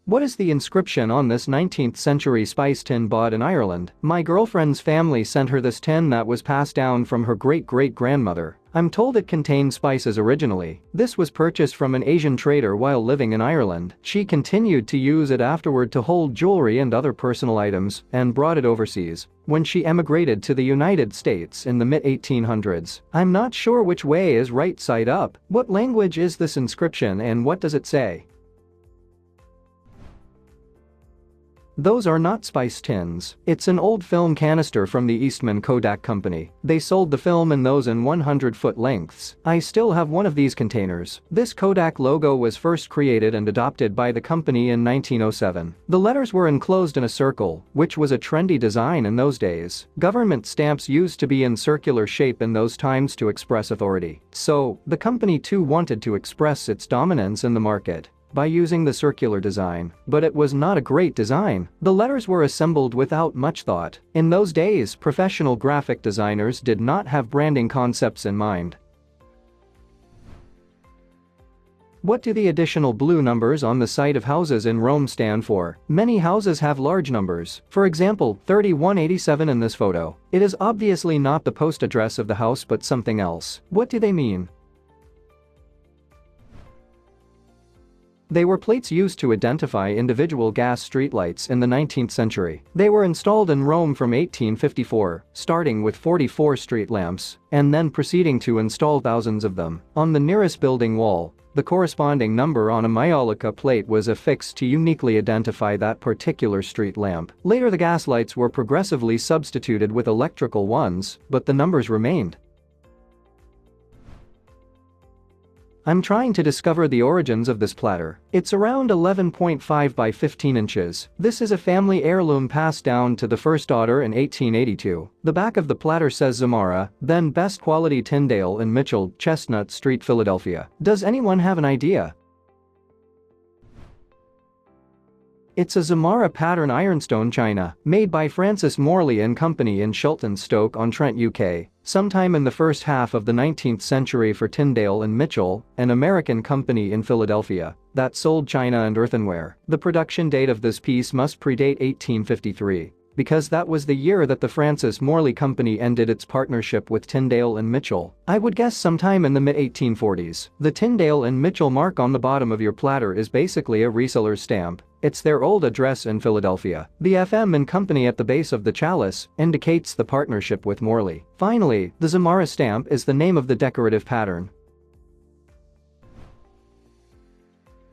What is the inscription on this 19th century spice tin bought in Ireland? My girlfriend's family sent her this tin that was passed down from her great-great-grandmother. I'm told it contained spices originally. This was purchased from an Asian trader while living in Ireland. She continued to use it afterward to hold jewelry and other personal items and brought it overseas when she emigrated to the United States in the mid-1800s. I'm not sure which way is right side up. What language is this inscription and what does it say? Those are not spice tins. It's an old film canister from the Eastman Kodak company. They sold the film in those in 100-foot lengths. I still have one of these containers. This Kodak logo was first created and adopted by the company in 1907. The letters were enclosed in a circle, which was a trendy design in those days. Government stamps used to be in circular shape in those times to express authority. So, the company too wanted to express its dominance in the market by using the circular design, but it was not a great design. The letters were assembled without much thought. In those days, professional graphic designers did not have branding concepts in mind. What do the additional blue numbers on the side of houses in Rome stand for? Many houses have large numbers. For example, 3187 in this photo. It is obviously not the post address of the house but something else. What do they mean? They were plates used to identify individual gas streetlights in the 19th century. They were installed in Rome from 1854, starting with 44 street lamps, and then proceeding to install thousands of them. On the nearest building wall, the corresponding number on a Maiolica plate was affixed to uniquely identify that particular street lamp. Later the gas lights were progressively substituted with electrical ones, but the numbers remained. I'm trying to discover the origins of this platter. It's around 11.5 by 15 inches. This is a family heirloom passed down to the first daughter in 1882. The back of the platter says Zamora, then best quality Tyndale and Mitchell, Chestnut Street, Philadelphia. Does anyone have an idea? It's a Zamora pattern ironstone china, made by Francis Morley and Company in Chilton-Stoke-on-Trent, UK, sometime in the first half of the 19th century for Tyndale and Mitchell, an American company in Philadelphia, that sold china and earthenware. The production date of this piece must predate 1853. Because that was the year that the Francis Morley Company ended its partnership with Tyndale and Mitchell. I would guess sometime in the mid-1840s. The Tyndale and Mitchell mark on the bottom of your platter is basically a reseller's stamp. It's their old address in Philadelphia. The FM and Company at the base of the chalice indicates the partnership with Morley. Finally, the Zamora stamp is the name of the decorative pattern.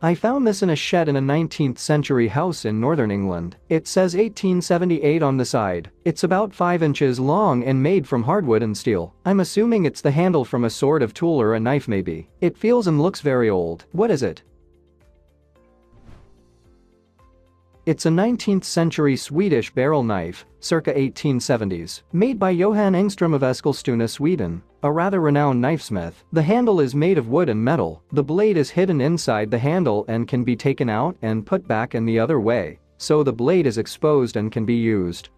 I found this in a shed in a 19th century house in northern England. It says 1878 on the side. It's about 5 inches long and made from hardwood and steel. I'm assuming it's the handle from a sword of tool or a knife maybe. It feels and looks very old. What is it? It's a 19th century Swedish barrel knife, circa 1870s, made by Johan Engström of Eskilstuna, Sweden, a rather renowned knifesmith. The handle is made of wood and metal. The blade is hidden inside the handle and can be taken out and put back in the other way, so the blade is exposed and can be used.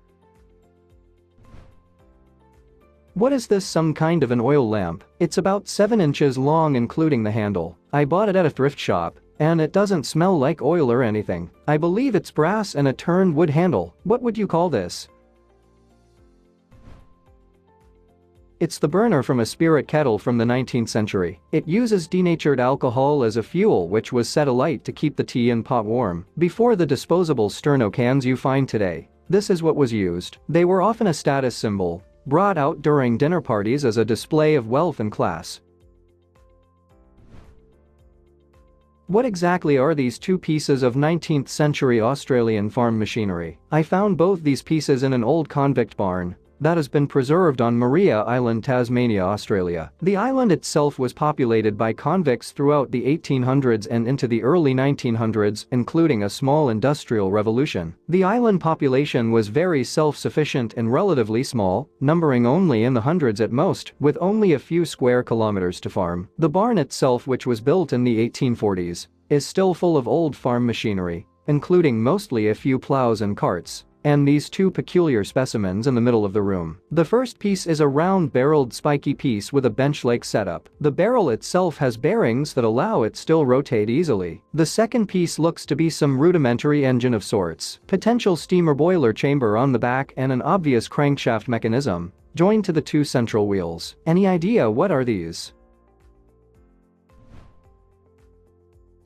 What is this, some kind of an oil lamp? It's about 7 inches long including the handle. I bought it at a thrift shop. And it doesn't smell like oil or anything. I believe it's brass and a turned wood handle. What would you call this? It's the burner from a spirit kettle from the 19th century. It uses denatured alcohol as a fuel which was set alight to keep the tea in pot warm. Before the disposable sterno cans you find today, this is what was used. They were often a status symbol, brought out during dinner parties as a display of wealth and class. What exactly are these two pieces of 19th century Australian farm machinery? I found both these pieces in an old convict barn that has been preserved on Maria Island, Tasmania, Australia. The island itself was populated by convicts throughout the 1800s and into the early 1900s, including a small industrial revolution. The island population was very self-sufficient and relatively small, numbering only in the hundreds at most, with only a few square kilometers to farm. The barn itself, which was built in the 1840s, is still full of old farm machinery, including mostly a few plows and carts. and these two peculiar specimens in the middle of the room. The first piece is a round-barreled spiky piece with a bench-like setup. The barrel itself has bearings that allow it still rotate easily. The second piece looks to be some rudimentary engine of sorts, potential steamer boiler chamber on the back and an obvious crankshaft mechanism, joined to the two central wheels. Any idea what are these?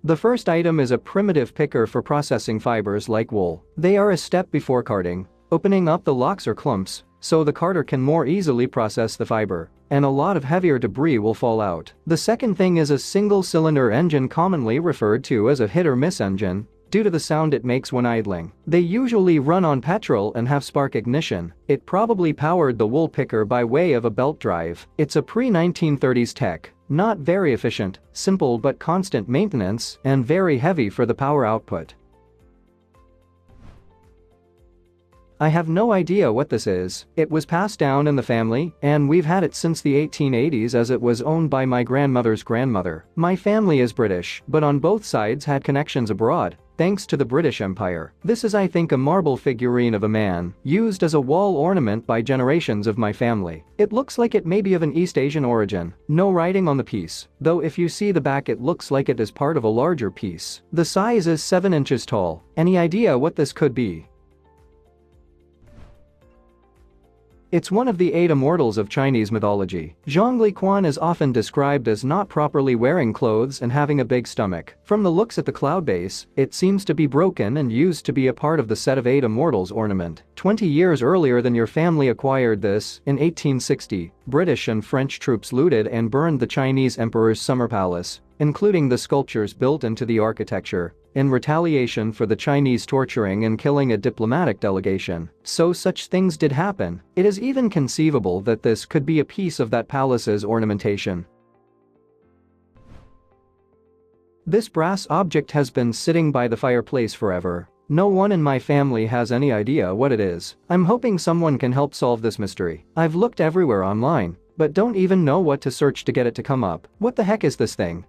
The first item is a primitive picker for processing fibers like wool. They are a step before carding, opening up the locks or clumps so the carder can more easily process the fiber, and a lot of heavier debris will fall out. The second thing is a single-cylinder engine commonly referred to as a hit-or-miss engine due to the sound it makes when idling. They usually run on petrol and have spark ignition. It probably powered the wool picker by way of a belt drive. It's a pre-1930s tech. Not very efficient, simple but constant maintenance, and very heavy for the power output. I have no idea what this is. It was passed down in the family, and we've had it since the 1880s as it was owned by my grandmother's grandmother. My family is British, but on both sides had connections abroad, thanks to the British Empire. This is, I think, a marble figurine of a man, used as a wall ornament by generations of my family. It looks like it may be of an East Asian origin. No writing on the piece, though if you see the back it looks like it is part of a larger piece. The size is 7 inches tall. Any idea what this could be? It's one of the 8 immortals of Chinese mythology. Zhongli Quan is often described as not properly wearing clothes and having a big stomach. From the looks at the cloud base, it seems to be broken and used to be a part of the set of 8 immortals ornament. 20 years earlier than your family acquired this, in 1860, British and French troops looted and burned the Chinese emperor's summer palace, including the sculptures built into the architecture, in retaliation for the Chinese torturing and killing a diplomatic delegation. So such things did happen. It is even conceivable that this could be a piece of that palace's ornamentation. This brass object has been sitting by the fireplace forever. No one in my family has any idea what it is. I'm hoping someone can help solve this mystery. I've looked everywhere online, but don't even know what to search to get it to come up. What the heck is this thing?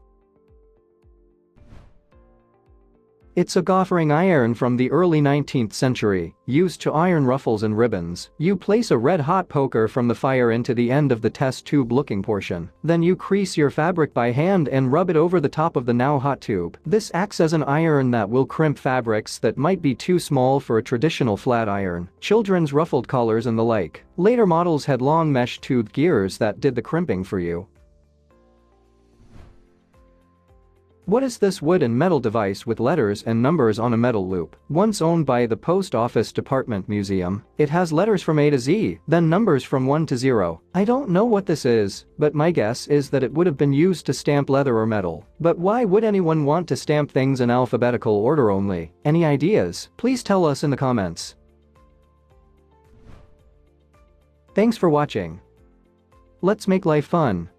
It's a goffering iron from the early 19th century, used to iron ruffles and ribbons. You place a red-hot poker from the fire into the end of the test tube-looking portion. Then you crease your fabric by hand and rub it over the top of the now-hot tube. This acts as an iron that will crimp fabrics that might be too small for a traditional flat iron. Children's ruffled collars and the like. Later models had long mesh-toothed gears that did the crimping for you. What is this wood and metal device with letters and numbers on a metal loop? Once owned by the Post Office Department Museum, it has letters from A to Z, then numbers from 1 to 0. I don't know what this is, but my guess is that it would have been used to stamp leather or metal. But why would anyone want to stamp things in alphabetical order only? Any ideas? Please tell us in the comments. Thanks for watching. Let's make life fun.